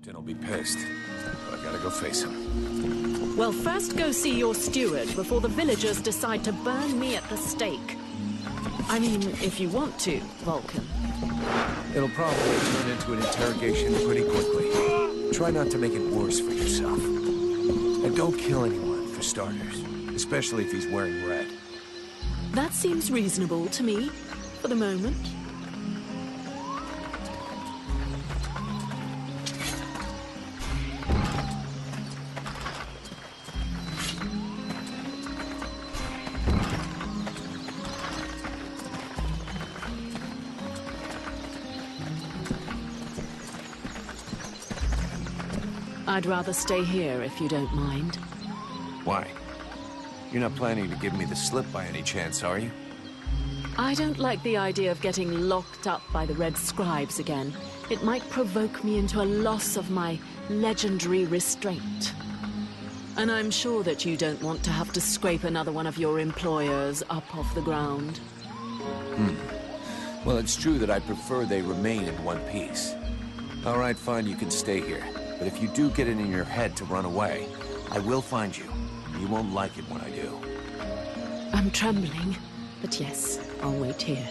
I'll be pissed, but I gotta go face him. Well, first go see your steward before the villagers decide to burn me at the stake. I mean, if you want to, Vulcan. It'll probably turn into an interrogation pretty quickly. Try not to make it worse for yourself. And don't kill anyone, for starters. Especially if he's wearing red. That seems reasonable to me, for the moment. I'd rather stay here if you don't mind. Why? You're not planning to give me the slip by any chance, are you? I don't like the idea of getting locked up by the Red Scribes again. It might provoke me into a loss of my legendary restraint. And I'm sure that you don't want to have to scrape another one of your employers up off the ground. Well, it's true that I prefer they remain in one piece. All right, fine, you can stay here. But if you do get it in your head to run away, I will find you. You won't like it when I do. I'm trembling, but yes, I'll wait here.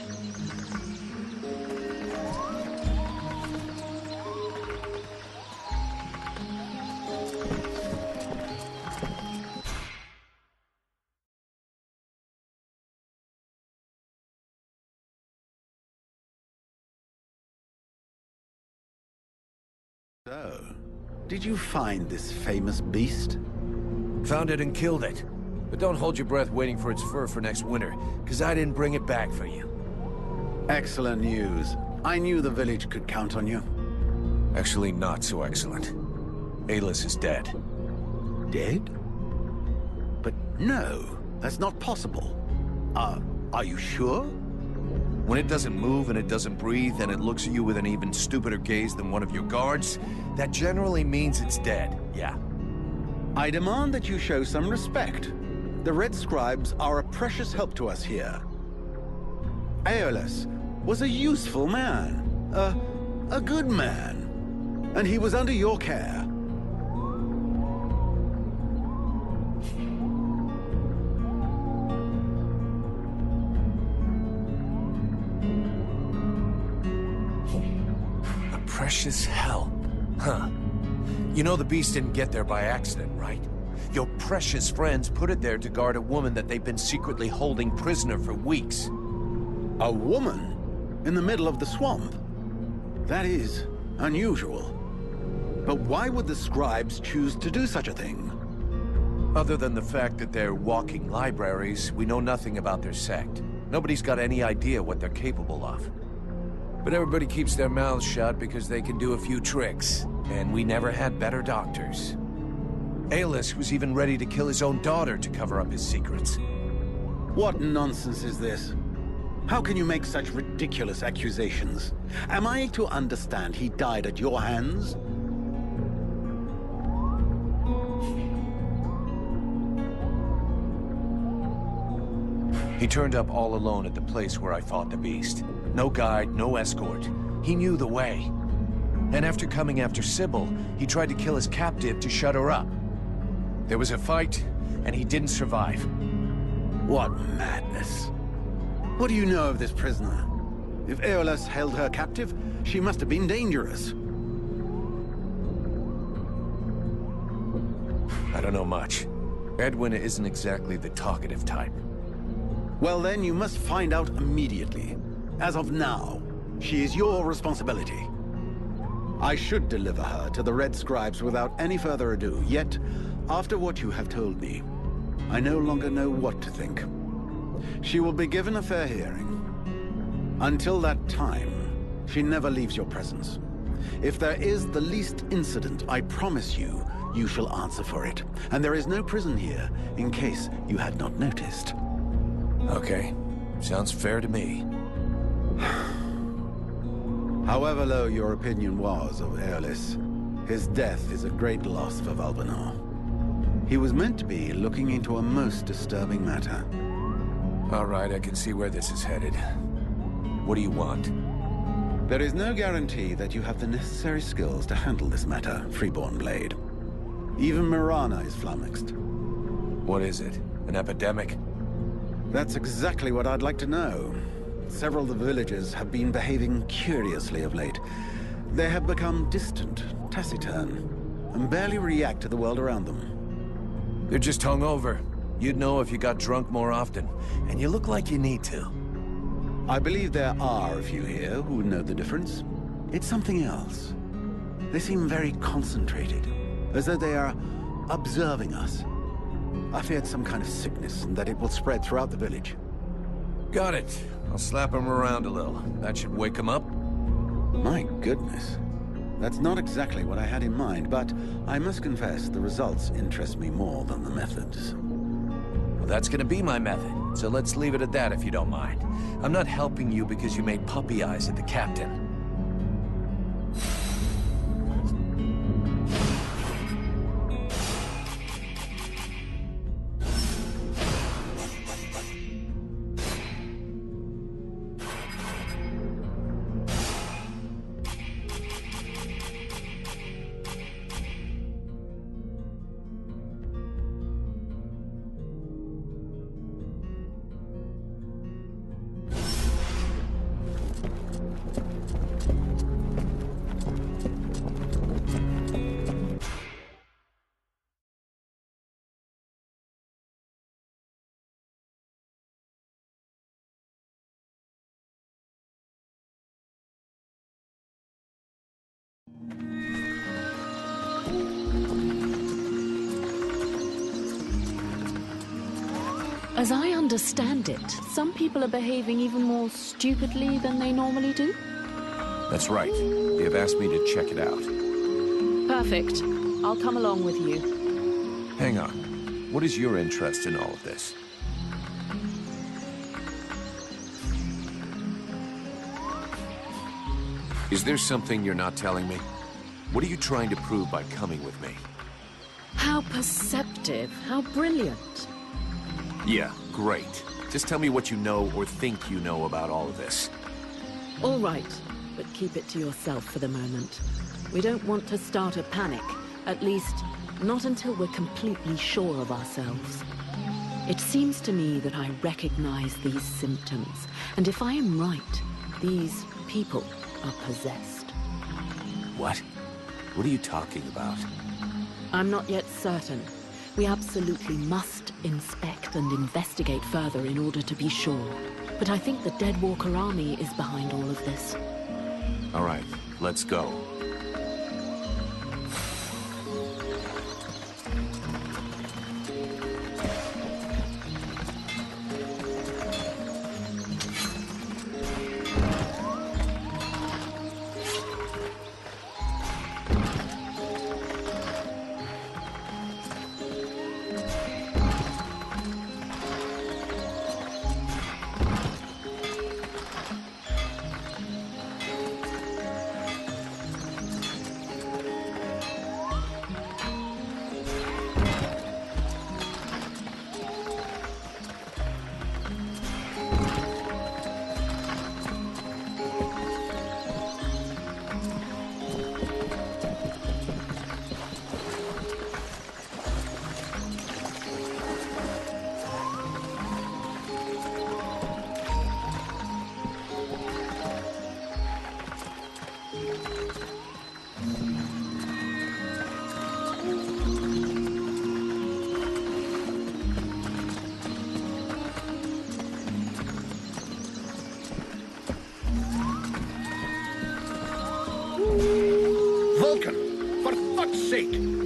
So, did you find this famous beast? Found it and killed it. But don't hold your breath waiting for its fur for next winter, because I didn't bring it back for you. Excellent news. I knew the village could count on you. Actually, not so excellent. Alis is dead. Dead? But no, that's not possible. Are you sure? When it doesn't move and it doesn't breathe and it looks at you with an even stupider gaze than one of your guards, that generally means it's dead, yeah. I demand that you show some respect. The Red Scribes are a precious help to us here. Aeolus was a useful man, a good man, and he was under your care. A precious help, huh? You know the beast didn't get there by accident, right? Your precious friends put it there to guard a woman that they've been secretly holding prisoner for weeks. A woman? In the middle of the swamp? That is unusual. But why would the scribes choose to do such a thing? Other than the fact that they're walking libraries, we know nothing about their sect. Nobody's got any idea what they're capable of. But everybody keeps their mouths shut because they can do a few tricks. And we never had better doctors. Aeolus was even ready to kill his own daughter to cover up his secrets. What nonsense is this? How can you make such ridiculous accusations? Am I to understand he died at your hands? He turned up all alone at the place where I fought the beast. No guide, no escort. He knew the way. And after coming after Sybil, he tried to kill his captive to shut her up. There was a fight, and he didn't survive. What madness. What do you know of this prisoner? If Aeolus held her captive, she must have been dangerous. I don't know much. Edwin isn't exactly the talkative type. Well then, you must find out immediately. As of now, she is your responsibility. I should deliver her to the Red Scribes without any further ado, yet, after what you have told me, I no longer know what to think. She will be given a fair hearing. Until that time, she never leaves your presence. If there is the least incident, I promise you, you shall answer for it. And there is no prison here, in case you had not noticed. Okay. Sounds fair to me. However low your opinion was of Aeolus, his death is a great loss for Valvanor. He was meant to be looking into a most disturbing matter. All right, I can see where this is headed. What do you want? There is no guarantee that you have the necessary skills to handle this matter, Freeborn Blade. Even Mirana is flummoxed. What is it? An epidemic? That's exactly what I'd like to know. Several of the villagers have been behaving curiously of late. They have become distant, taciturn, and barely react to the world around them. They're just hungover. You'd know if you got drunk more often, and you look like you need to. I believe there are a few here who would know the difference. It's something else. They seem very concentrated, as though they are observing us. I feared some kind of sickness and that it will spread throughout the village. Got it. I'll slap him around a little. That should wake him up. My goodness. That's not exactly what I had in mind, but I must confess the results interest me more than the methods. Well, that's gonna be my method, so let's leave it at that if you don't mind. I'm not helping you because you made puppy eyes at the captain. As I understand it, some people are behaving even more stupidly than they normally do. That's right. They've asked me to check it out. Perfect. I'll come along with you. Hang on. What is your interest in all of this? Is there something you're not telling me? What are you trying to prove by coming with me? How perceptive, how brilliant. Yeah, great. Just tell me what you know or think you know about all of this. All right, but keep it to yourself for the moment. We don't want to start a panic, at least not until we're completely sure of ourselves. It seems to me that I recognize these symptoms, and if I am right, these people are possessed. What? What are you talking about? I'm not yet certain. We absolutely must inspect and investigate further in order to be sure. But I think the Deadwalker army is behind all of this. All right, let's go.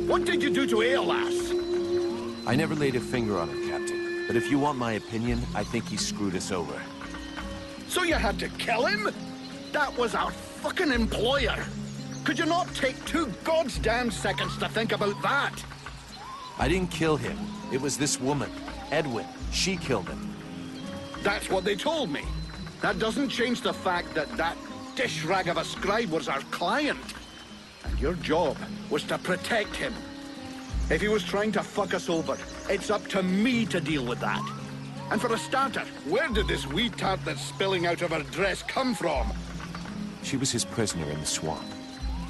What did you do to Aeolas? I never laid a finger on her, Captain. But if you want my opinion, I think he screwed us over. So you had to kill him? That was our fucking employer. Could you not take 2 goddamn seconds to think about that? I didn't kill him. It was this woman, Edwin. She killed him. That's what they told me. That doesn't change the fact that that dish rag of a scribe was our client. And your job was to protect him. If he was trying to fuck us over, it's up to me to deal with that. And for a starter, where did this wee tart that's spilling out of her dress come from? She was his prisoner in the swamp.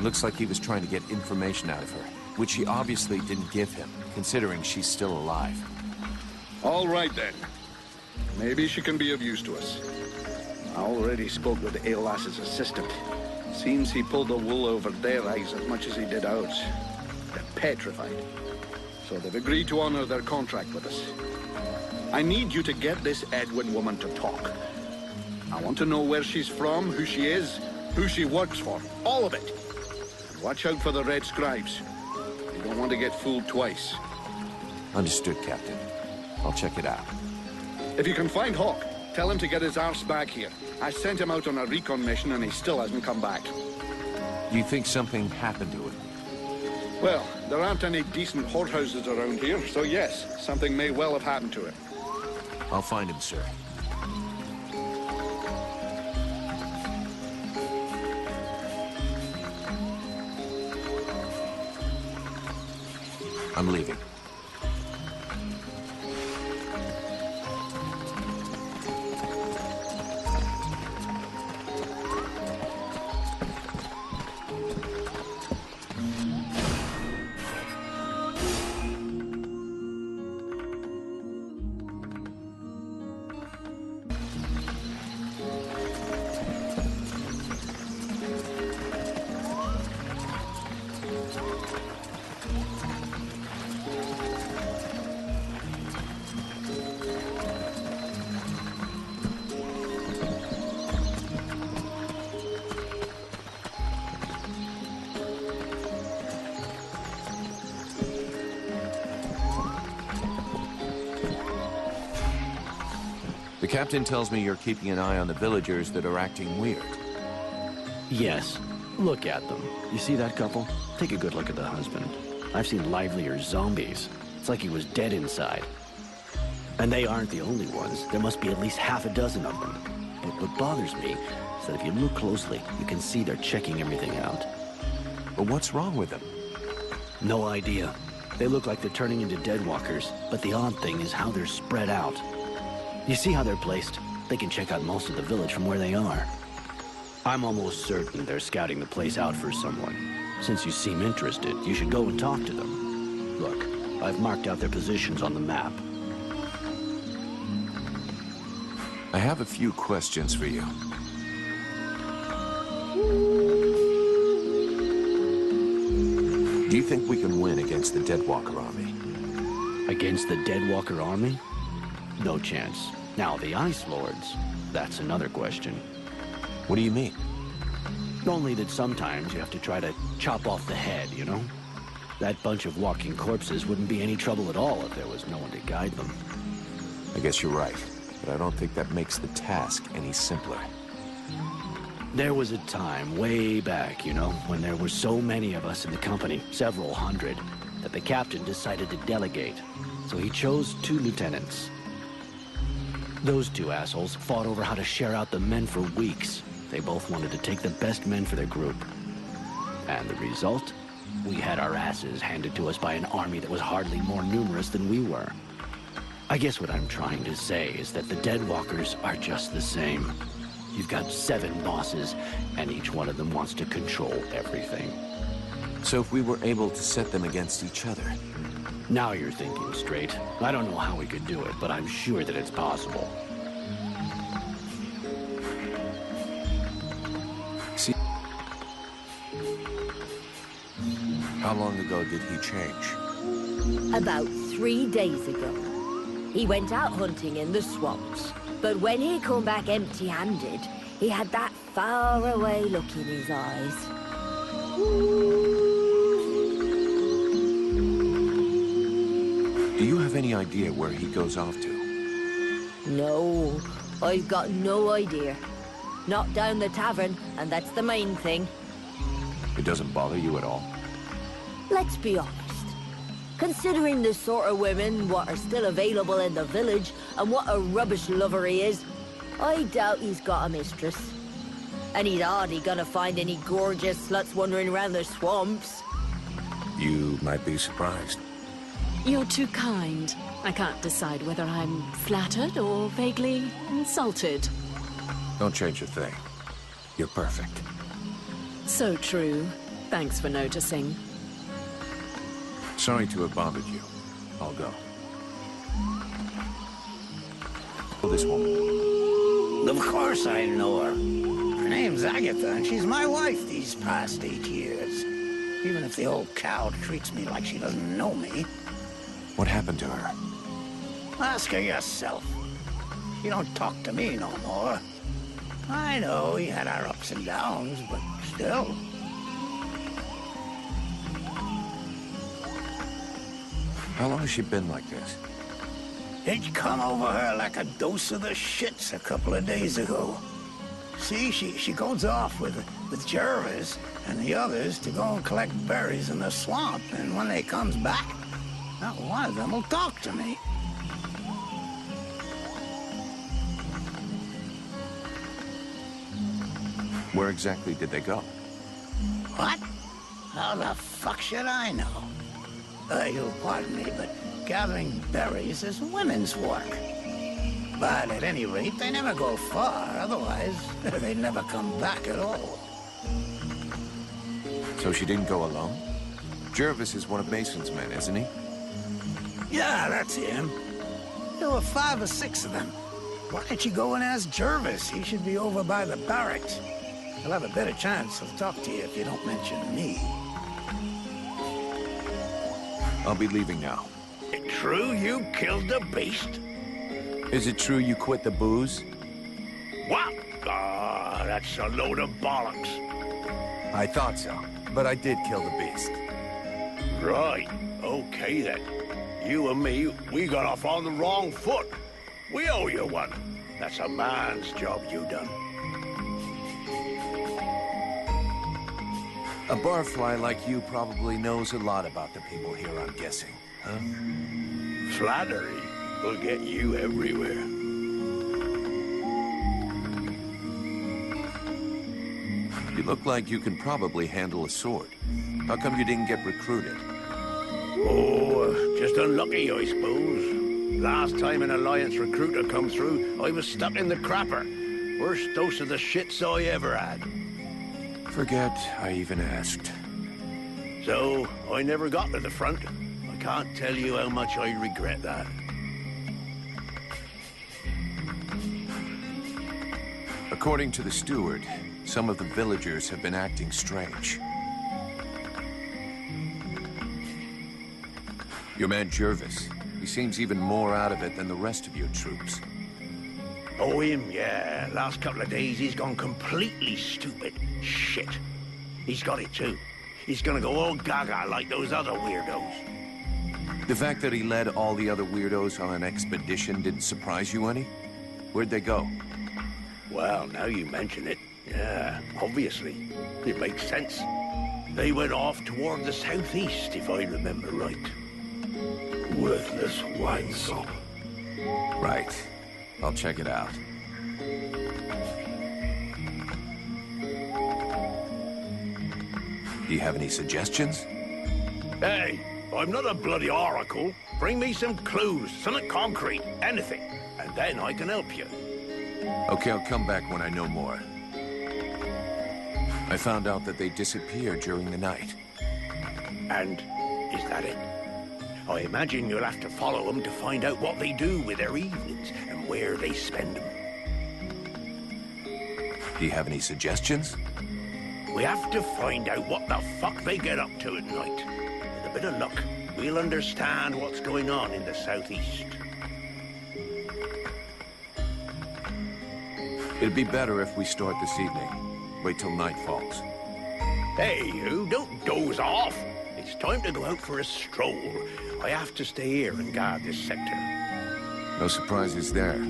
Looks like he was trying to get information out of her, which he obviously didn't give him, considering she's still alive. All right, then. Maybe she can be of use to us. I already spoke with Ailass's assistant. Seems he pulled the wool over their eyes as much as he did ours. They're petrified. So they've agreed to honor their contract with us. I need you to get this Edwin woman to talk. I want to know where she's from, who she is, who she works for. All of it. And watch out for the red scribes. You don't want to get fooled twice. Understood, Captain. I'll check it out. If you can find Hawk, tell him to get his arse back here. I sent him out on a recon mission and he still hasn't come back. Do you think something happened to him? Well, there aren't any decent whorehouses around here, so yes, something may well have happened to him. I'll find him, sir. I'm leaving. The captain tells me you're keeping an eye on the villagers that are acting weird. Yes. Look at them. You see that couple? Take a good look at the husband. I've seen livelier zombies. It's like he was dead inside. And they aren't the only ones. There must be at least half a dozen of them. But what bothers me is that if you look closely, you can see they're checking everything out. But what's wrong with them? No idea. They look like they're turning into deadwalkers, but the odd thing is how they're spread out. You see how they're placed? They can check out most of the village from where they are. I'm almost certain they're scouting the place out for someone. Since you seem interested, you should go and talk to them. Look, I've marked out their positions on the map. I have a few questions for you. Do you think we can win against the Deadwalker army? Against the Deadwalker army? No chance. Now, the Ice Lords, that's another question. What do you mean? Only that sometimes you have to try to chop off the head, you know? That bunch of walking corpses wouldn't be any trouble at all if there was no one to guide them. I guess you're right, but I don't think that makes the task any simpler. There was a time way back, you know, when there were so many of us in the company, several hundred, that the captain decided to delegate. So he chose 2 lieutenants. Those 2 assholes fought over how to share out the men for weeks. They both wanted to take the best men for their group. And the result? We had our asses handed to us by an army that was hardly more numerous than we were. I guess what I'm trying to say is that the Deadwalkers are just the same. You've got 7 bosses, and each one of them wants to control everything. So if we were able to set them against each other... Now you're thinking straight. I don't know how we could do it, but I'm sure that it's possible. See... How long ago did he change? About 3 days ago. He went out hunting in the swamps, but when he come back empty-handed, he had that far-away look in his eyes. Do you have any idea where he goes off to? No, I've got no idea. Not down the tavern, and that's the main thing. It doesn't bother you at all? Let's be honest. Considering the sort of women what are still available in the village, and what a rubbish lover he is, I doubt he's got a mistress. And he's hardly gonna find any gorgeous sluts wandering around the swamps. You might be surprised. You're too kind. I can't decide whether I'm flattered or vaguely insulted. Don't change a thing. You're perfect. So true. Thanks for noticing. Sorry to have bothered you. I'll go. This woman. Of course I know her. Her name's Agatha, and she's my wife these past 8 years. Even if the old cow treats me like she doesn't know me. What happened to her? Ask her yourself. She don't talk to me no more. I know he had our ups and downs, but still. How long has she been like this? It come over her like a dose of the shits a couple of days ago. See, she goes off with Jervis and the others to go and collect berries in the swamp, and when they comes back, not one of them will talk to me. Where exactly did they go? What? How the fuck should I know? You'll pardon me, but gathering berries is women's work. But at any rate, they never go far, otherwise they'd never come back at all. So she didn't go alone? Jervis is one of Mason's men, isn't he? Yeah, that's him. There were 5 or 6 of them. Why don't you go and ask Jervis? He should be over by the barracks. He'll have a better chance to talk to you if you don't mention me. I'll be leaving now. True you killed the beast? Is it true you quit the booze? What? Ah, that's a load of bollocks. I thought so, but I did kill the beast. Right. Okay, then. You and me, we got off on the wrong foot. We owe you one. That's a man's job you done. A barfly like you probably knows a lot about the people here, I'm guessing, huh? Flattery will get you everywhere. You look like you can probably handle a sword. How come you didn't get recruited? Oh, just unlucky, I suppose. Last time an Alliance recruiter come through, I was stuck in the crapper. Worst dose of the shits I ever had. Forget I even asked. So, I never got to the front. I can't tell you how much I regret that. According to the steward, some of the villagers have been acting strange. Your man Jervis, he seems even more out of it than the rest of your troops. Oh, him, yeah. Last couple of days, he's gone completely stupid. Shit. He's got it, too. He's gonna go all gaga like those other weirdos. The fact that he led all the other weirdos on an expedition didn't surprise you any? Where'd they go? Well, now you mention it, yeah, obviously. It makes sense. They went off toward the southeast, if I remember right. Worthless wine sop. Right. I'll check it out. Do you have any suggestions? Hey, I'm not a bloody oracle. Bring me some clues, something concrete, anything, and then I can help you. Okay, I'll come back when I know more. I found out that they disappeared during the night. And is that it? I imagine you'll have to follow them to find out what they do with their evenings and where they spend them. Do you have any suggestions? We have to find out what the fuck they get up to at night. With a bit of luck, we'll understand what's going on in the southeast. It'd be better if we start this evening. Wait till night falls. Hey, you, don't doze off. It's time to go out for a stroll. I have to stay here and guard this sector. No surprises there.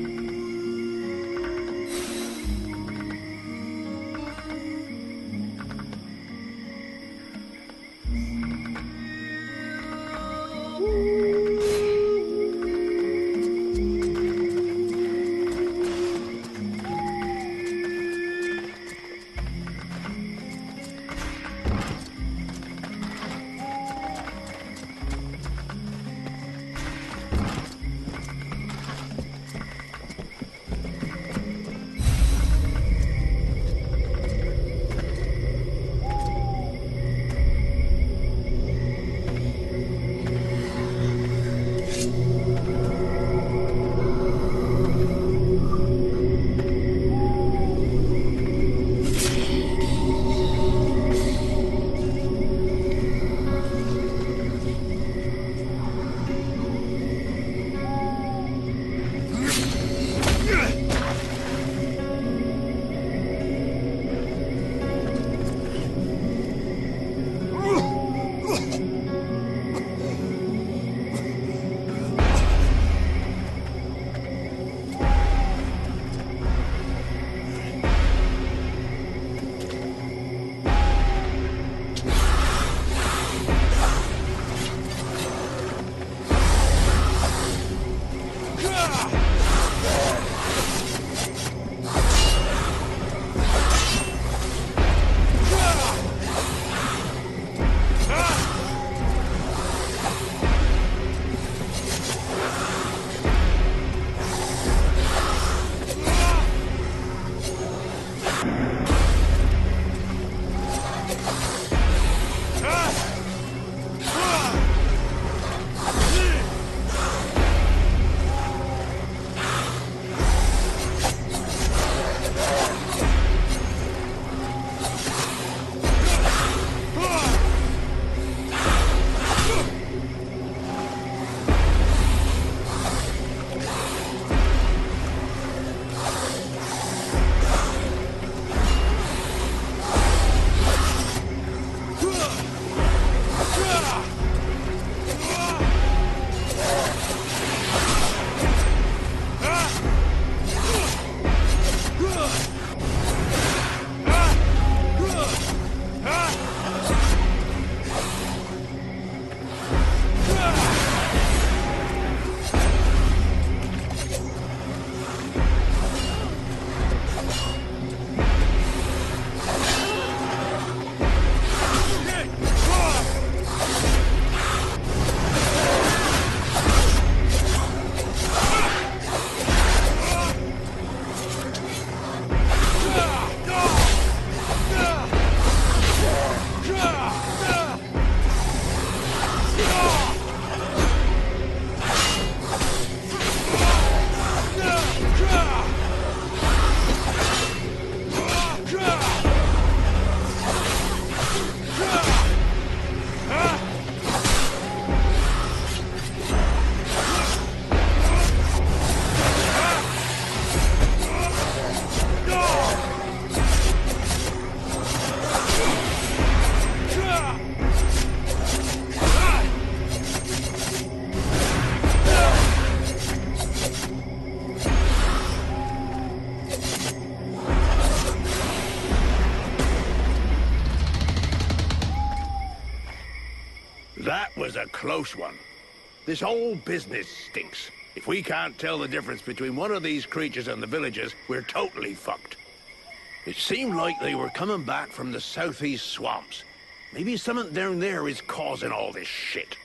That was a close one. This whole business stinks. If we can't tell the difference between one of these creatures and the villagers, we're totally fucked. It seemed like they were coming back from the southeast swamps. Maybe something down there is causing all this shit.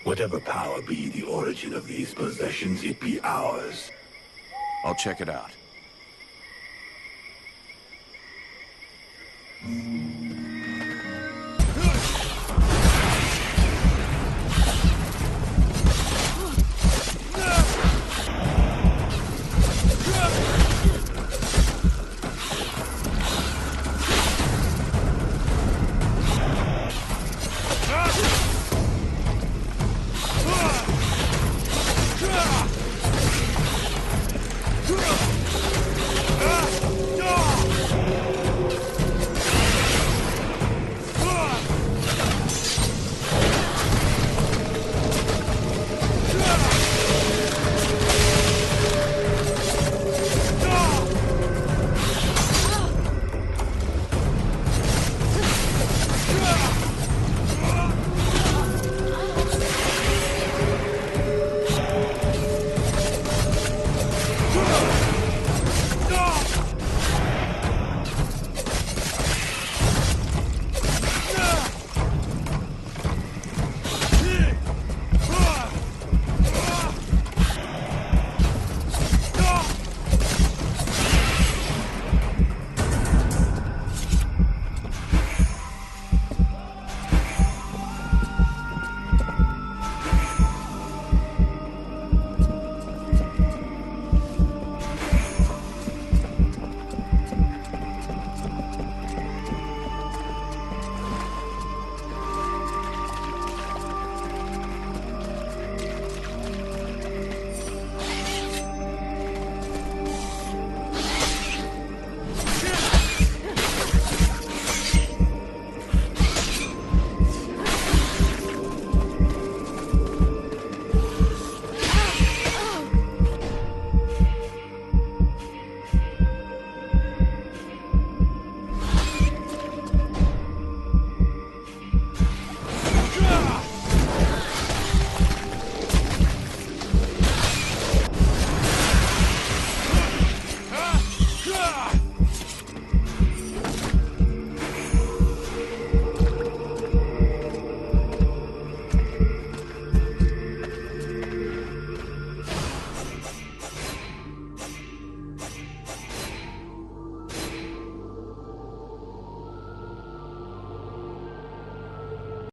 Whatever power be the origin of these possessions, it be ours. I'll check it out.